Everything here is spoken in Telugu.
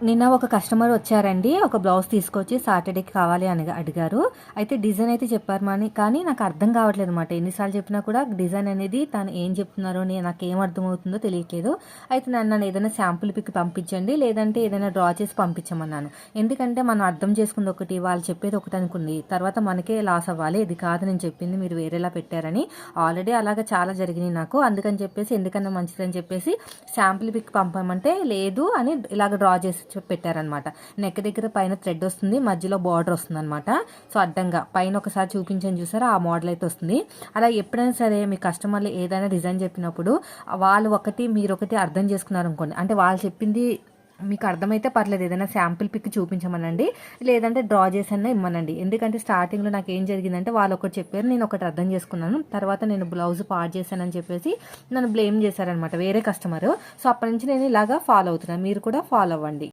నిన్న ఒక కస్టమర్ వచ్చారండి. ఒక బ్లౌజ్ తీసుకొచ్చి సాటర్డేకి కావాలి అని అడిగారు. అయితే డిజైన్ అయితే చెప్పారు కానీ నాకు అర్థం కావట్లేదు అనమాట. ఎన్నిసార్లు చెప్పినా కూడా డిజైన్ అనేది తను ఏం చెప్తున్నారో నాకేం అర్థమవుతుందో తెలియట్లేదు. అయితే నన్ను ఏదైనా శాంపుల్ పిక్ పంపించండి, లేదంటే ఏదైనా డ్రా చేసి పంపించమన్నాను. ఎందుకంటే మనం అర్థం చేసుకుంది ఒకటి, వాళ్ళు చెప్పేది ఒకటి అనుకుంది, తర్వాత మనకే లాస్ అవ్వాలి. ఇది కాదు నేను చెప్పింది, మీరు వేరేలా పెట్టారని. ఆల్రెడీ అలాగా చాలా జరిగినాయి నాకు. అందుకని చెప్పేసి ఎందుకన్నా మంచిదని చెప్పేసి శాంపుల్ పిక్ పంపమంటే లేదు అని ఇలాగ డ్రా చేసి పెట్టారనమాట. నెక్ దగ్గర పైన థ్రెడ్ వస్తుంది, మధ్యలో బార్డర్ వస్తుంది అనమాట. సో అడ్డంగా పైన ఒకసారి చూపించని చూసారా, ఆ మోడల్ అయితే వస్తుంది. అలా ఎప్పుడైనా సరే మీ కస్టమర్లు ఏదైనా డిజైన్ చెప్పినప్పుడు వాళ్ళు ఒకటి మీరు ఒకటి అర్థం చేసుకున్నారు అనుకోండి, అంటే వాళ్ళు చెప్పింది మీకు అర్థమైతే పర్లేదు, ఏదైనా శాంపిల్ పిక్ చూపించమనండి, లేదంటే డ్రా చేసన్నా ఇమ్మనండి. ఎందుకంటే స్టార్టింగ్లో నాకు ఏం జరిగిందంటే వాళ్ళు ఒకటి చెప్పారు, నేను ఒకటి అర్థం చేసుకున్నాను, తర్వాత నేను బ్లౌజ్ పాడు చేశానని చెప్పేసి నన్ను బ్లేమ్ చేశారనమాట వేరే కస్టమర్. సో అప్పటి నుంచి నేను ఇలాగా ఫాలో అవుతున్నాను, మీరు కూడా ఫాలో అవ్వండి.